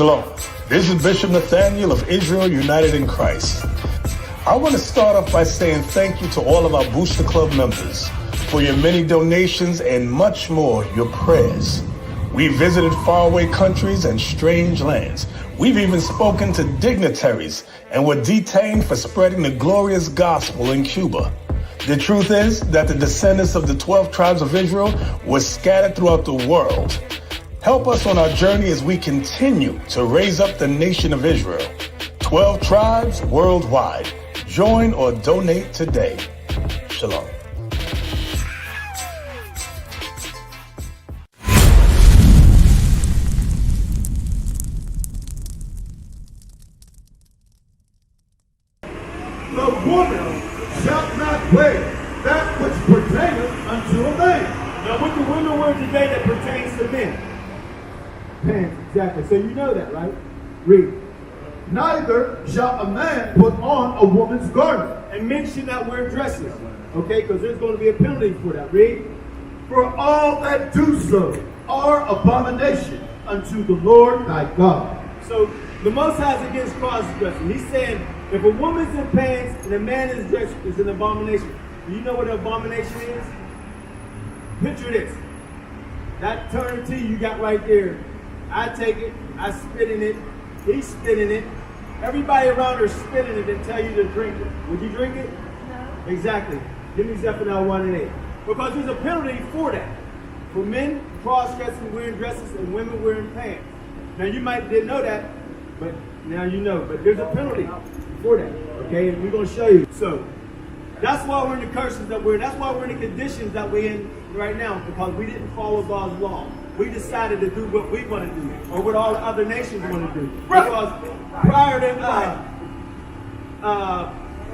Shalom. This is Bishop Nathaniel of Israel United in Christ. I want to start off by saying thank you to all of our Booster Club members for your many donations and much more, your prayers. We visited faraway countries and strange lands. We've even spoken to dignitaries and were detained for spreading the glorious gospel in Cuba. The truth is that the descendants of the 12 tribes of Israel were scattered throughout the world. Help us on our journey as we continue to raise up the nation of Israel. 12 tribes worldwide. Join or donate today. Shalom. The woman shall not wear that which pertaineth unto a man. Now, what do women wear today that pertains to men? Pants, exactly. So you know that, right? Read. Neither shall a man put on a woman's garment. And men should not wear dresses. Okay, because there's going to be a penalty for that. Read. For all that do so are abomination unto the Lord thy God. So the Most High is against cross-dressing. He's saying if a woman's in pants and a man is dressed, it's an abomination. Do you know what an abomination is? Picture this. That turn tea you got right there. I take it, I spit in it, he's spitting it. Everybody around her spitting it and tell you to drink it. Would you drink it? No. Exactly. Give me Zephaniah 1 and 8. Because there's a penalty for that. For men cross-dressing, wearing dresses, and women wearing pants. Now you might didn't know that, but now you know. But there's a penalty for that. Okay, and we're going to show you. So that's why we're in the curses that we're in. That's why we're in the conditions that we're in right now, because we didn't follow God's law. We decided to do what we want to do, or what all the other nations want to do. Because prior to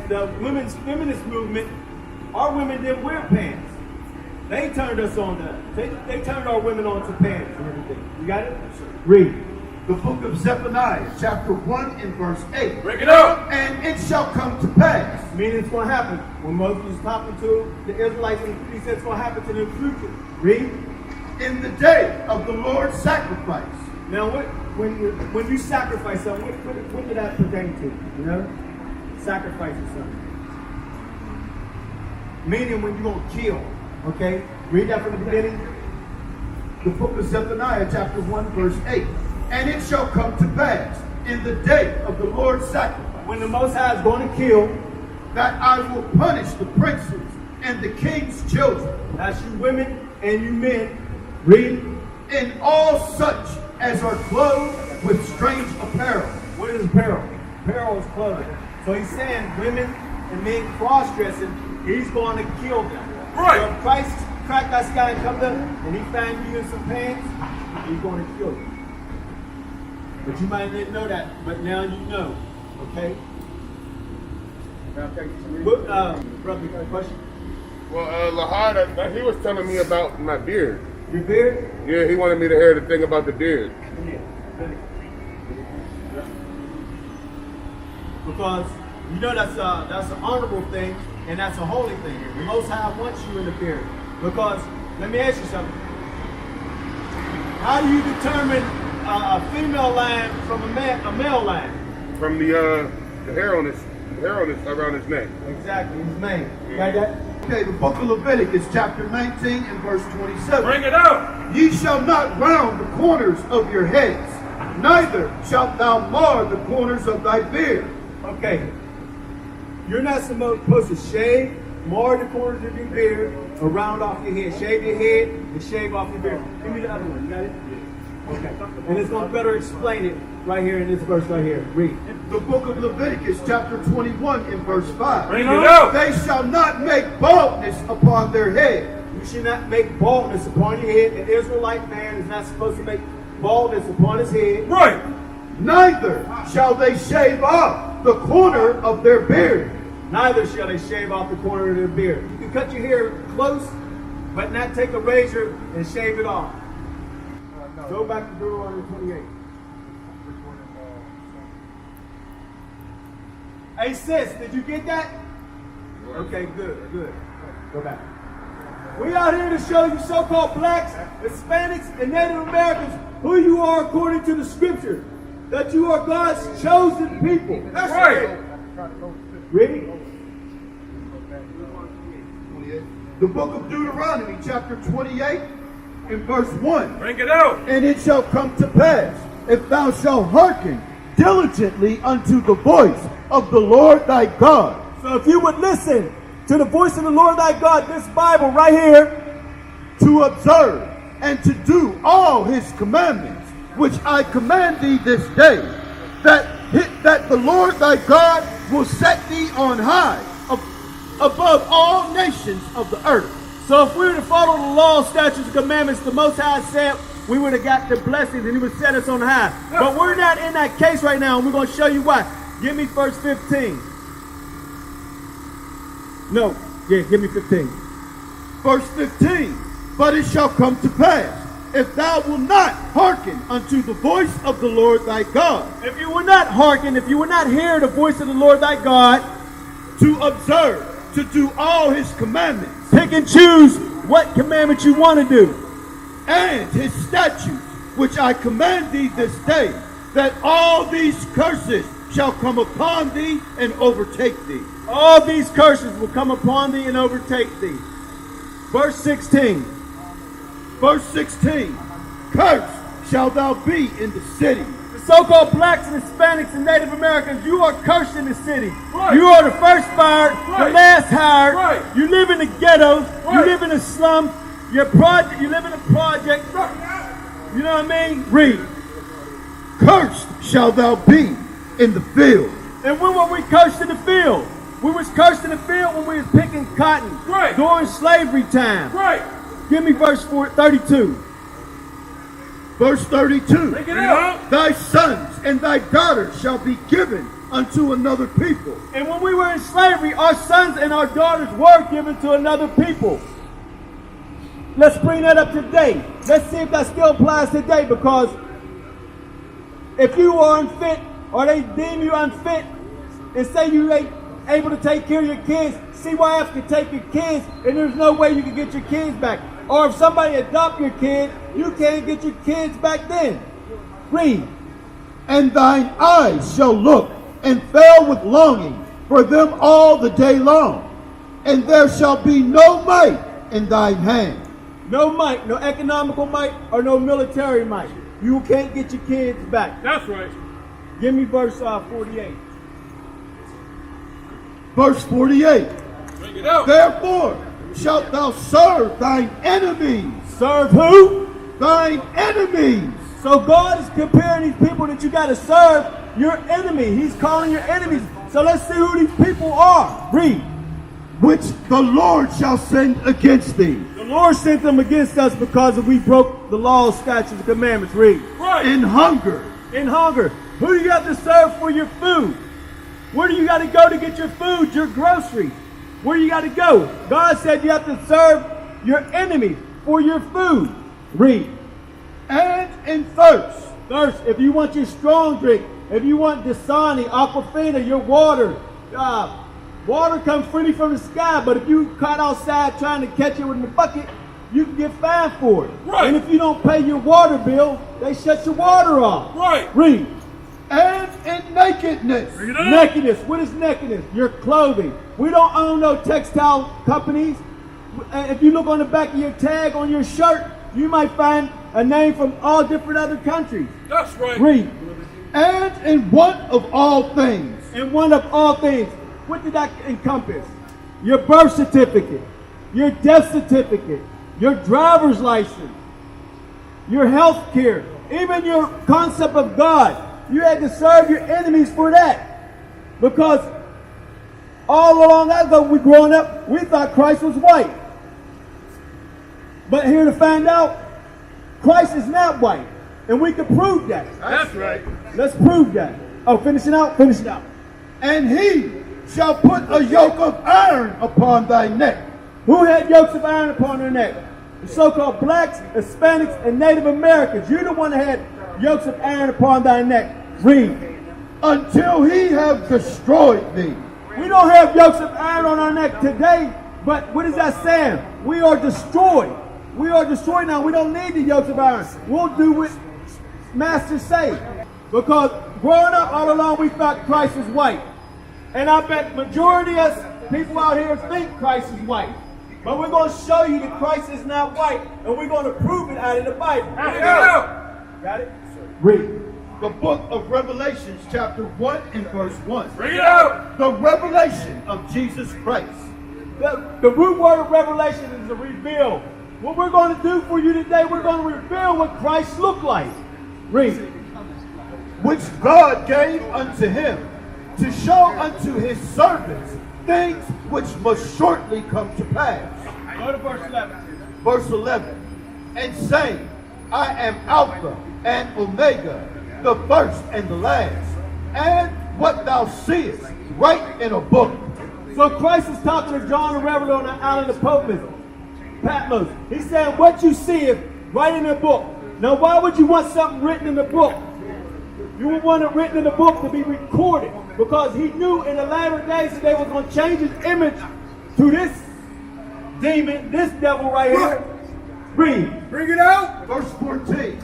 the women's feminist movement, our women didn't wear pants. They turned us on that. They turned our women on to pants and everything. You got it? Read. The book of Zephaniah, chapter 1 and verse 8. Break it up. And it shall come to pass. Meaning it's going to happen. When Moses was talking to the Israelites, he said it's going to happen to them in the future. Read. In the day of the Lord's sacrifice. Now, when you sacrifice something, what did that pertain to? You know? Sacrificing something. Meaning when you're going to kill. Okay? Read that from the beginning. The book of Zephaniah, chapter 1, verse 8. And it shall come to pass in the day of the Lord's sacrifice. When the Most High is going to kill. That I will punish the princes and the king's children. That's you women and you men. Read. And all such as are clothed with strange apparel. What is apparel? Apparel is clothing. So he's saying women and men cross-dressing, he's going to kill them. Right. So if Christ cracked that sky and come down and he found you in some pants, he's going to kill you. But you might not know that, but now you know. Okay? Brother, you got a question? Well, Lahad, he was telling me about my beard. Your beard? Yeah, he wanted me to hear the thing about the beard. Because you know that's an honorable thing and that's a holy thing. The Most High wants you in the beard. Because let me ask you something. How do you determine a female lion from a male lion? From the hair on his around his neck. Exactly, his mane. Got that? Okay, the book of Leviticus, chapter 19 and verse 27. Bring it out! Ye shall not round the corners of your heads, neither shalt thou mar the corners of thy beard. Okay. You're not supposed to shave, mar the corners of your beard, or round off your head. Shave your head and shave off your beard. Give me the other one. You got it? Okay. And it's going to better explain it right here in this verse right here. Read. The book of Leviticus, chapter 21 and verse 5. Bring it out! They shall not make baldness upon their head. You should not make baldness upon your head. An Israelite man is not supposed to make baldness upon his head. Right! Neither shall they shave off the corner of their beard. Neither shall they shave off the corner of their beard. You can cut your hair close, but not take a razor and shave it off. Go back to Deuteronomy 28. Hey sis, did you get that? Okay, good. Go back. We out here to show you so-called blacks, Hispanics, and Native Americans who you are according to the scripture. that you are God's chosen people. That's right. Read. The book of Deuteronomy, chapter 28, and verse 1. Bring it out. And it shall come to pass, if thou shalt hearken diligently unto the voice of the Lord thy God. So if you would listen to the voice of the Lord thy God, this Bible right here, to observe and to do all his commandments, which I command thee this day, that the Lord thy God will set thee on high above all nations of the earth. so if we were to follow the law, statutes, and commandments, the Most High said we would have got the blessings and he would set us on high. But we're not in that case right now, and we're going to show you why. Give me verse 15. No, yeah, give me 15. Verse 15. But it shall come to pass, if thou wilt not hearken unto the voice of the Lord thy God, If you will not hearken, if you will not hear the voice of the Lord thy God, to observe, to do all his commandments, pick and choose what commandment you want to do, and his statutes, which I command thee this day, that all these curses shall come upon thee and overtake thee. all these curses will come upon thee and overtake thee. Verse 16. Verse 16. Cursed shalt thou be in the city. The so-called blacks and Hispanics and Native Americans, you are cursed in the city. Right. You are the first fired, Right. the last hired. Right. You live in the ghettos. Right. You live in the slums. You live in a project. You know what I mean? Read. Cursed shalt thou be in the field. And when were we cursed in the field? We was cursed in the field when we was picking cotton. Right. During slavery time. Right. Give me verse 32. Verse 32. Bring it out. Thy sons and thy daughters shall be given unto another people. And when we were in slavery, our sons and our daughters were given to another people. Let's bring that up today. Let's see if that still applies today, because if you are unfit or they deem you unfit and say you ain't able to take care of your kids, CYF can take your kids and there's no way you can get your kids back. Or if somebody adopt your kid, you can't get your kids back then. Read. And thine eyes shall look and fail with longing for them all the day long. And there shall be no might in thine hand. No might, no economical might, or no military might. You can't get your kids back. That's right. Give me verse 48. Verse 48. Bring it out. Therefore shalt thou serve thine enemies. Serve who? Thine enemies. So God is comparing these people that you got to serve your enemy. He's calling your enemies. So let's see who these people are. Read. Which the Lord shall send against thee. The Lord sent them against us because we broke the laws, statutes, and commandments. Read. Right. In hunger. In hunger. Who do you have to serve for your food? Where do you got to go to get your food, your groceries? Where you got to go? God said you have to serve your enemy for your food. Read. And in thirst. Thirst. If you want your strong drink, if you want Dasani, Aquafina, your water, water comes freely from the sky, but if you caught outside trying to catch it with a bucket, you can get fined for it. Right. And if you don't pay your water bill, they shut your water off. Right. Read. And in nakedness. Bring it out. Nakedness. What is nakedness? Your clothing. We don't own no textile companies. If you look on the back of your tag on your shirt, you might find a name from all different other countries. That's right. Read. And in want of all things. And one of all things. What did that encompass? Your birth certificate, your death certificate, your driver's license, your health care, even your concept of God. You had to serve your enemies for that. Because all along ago, we growing up, we thought Christ was white. But here to find out, Christ is not white. And we can prove that. That's right. Let's prove that. Oh, finish it out? Finish it out. And he shall put a yoke of iron upon thy neck. Who had yokes of iron upon their neck? The so-called blacks, Hispanics, and Native Americans. You're the one that had yokes of iron upon thy neck. Read. Until he have destroyed thee. We don't have yokes of iron on our neck today, but what is that saying? We are destroyed. We are destroyed now. We don't need the yokes of iron. We'll do what Master say. Because growing up all along, we thought Christ was white. And I bet majority of people out here think Christ is white. But we're going to show you that Christ is not white, and we're going to prove it out of the Bible. Got it? Read. The book of Revelations, chapter 1 and verse 1. Read out. The revelation of Jesus Christ. The root word of revelation is to reveal. What we're going to do for you today, we're going to reveal what Christ looked like. Read. Which God gave unto him to show unto his servants things which must shortly come to pass. Go to verse 11. Verse 11. And saying, I am Alpha and Omega, the first and the last. And what thou seest, write in a book. So Christ is talking to John the Revelator on the island of Patmos. He said, what you see is write in a book. Now, why would you want something written in the book? You would want it written in the book to be recorded, because he knew in the latter days that they were going to change his image to this demon, this devil right here. Read. Bring it out. Verse 14.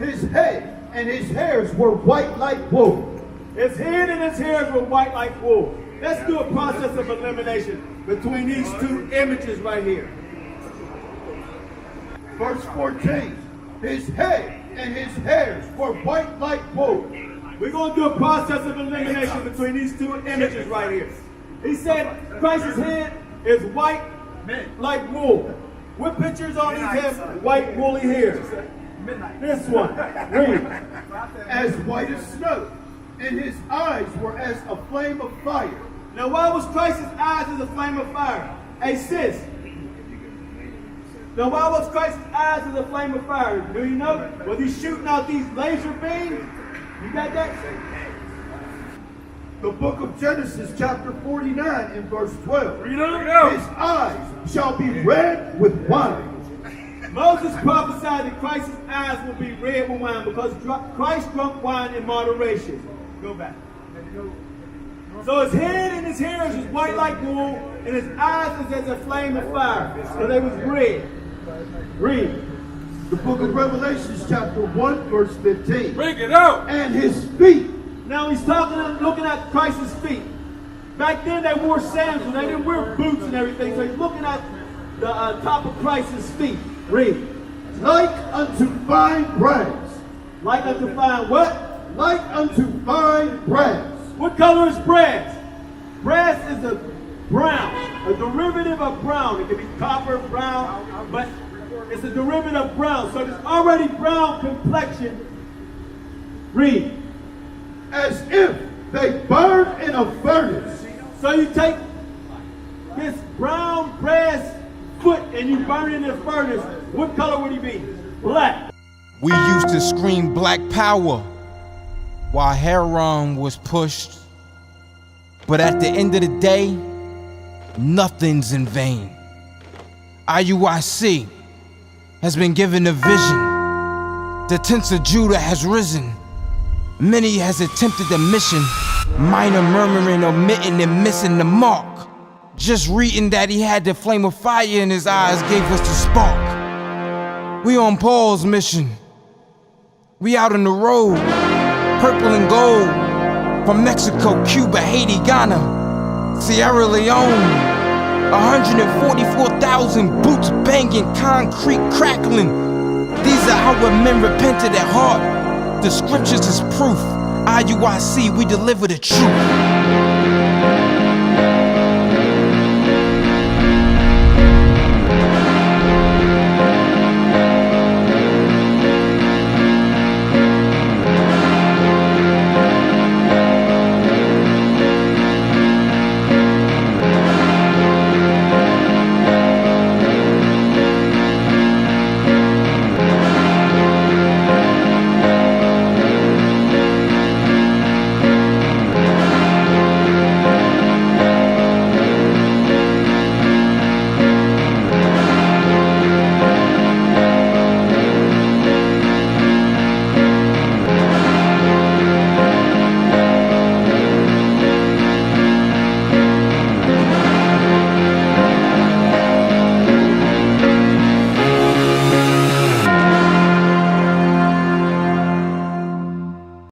His head and his hairs were white like wool. His head and his hairs were white like wool. Let's do a process of elimination between these two images right here. Verse 14. His head and his hairs were white like wool. We're going to do a process of elimination between these two images right here. He said Christ's head is white like wool. What pictures on these have white woolly hairs? This one. Read. As white as snow, and his eyes were as a flame of fire. Now, why was Christ's eyes as a flame of fire? Hey, sis. Now, why was Christ's eyes as a flame of fire? Do you know? Was he shooting out these laser beams? You got that? The book of Genesis, chapter 49, and verse 12. Read out. His eyes shall be red with wine. Moses prophesied that Christ's eyes will be red with wine because Christ drunk wine in moderation. Go back. So his head and his hairs is white like wool, and his eyes is as a flame of fire. So they was red. Read. The book of Revelations, chapter 1, verse 15. Bring it out. And his feet. Now he's looking at Christ's feet. Back then they wore sandals. They didn't wear boots and everything. So he's looking at the top of Christ's feet. Read. Like unto fine brass. Like unto fine what? Like unto fine brass. What color is brass? Brass is a brown, a derivative of brown. It can be copper, brown, but it's a derivative of brown. So it's already brown complexion. Read. As if they burn in a furnace. So you take this brown brass foot and you burn it in a furnace. What color would he be? Black. We used to scream black power while heroin was pushed. But at the end of the day, nothing's in vain. IUIC has been given a vision. The tents of Judah has risen. Many has attempted the mission, minor murmuring, omitting and missing the mark. Just reading that he had the flame of fire in his eyes gave us the spark. We on Paul's mission. We out on the road, purple and gold, from Mexico, Cuba, Haiti, Ghana, Sierra Leone. 144,000 boots banging, concrete crackling. These are our men repented at heart. The scriptures is proof. IUIC, we deliver the truth.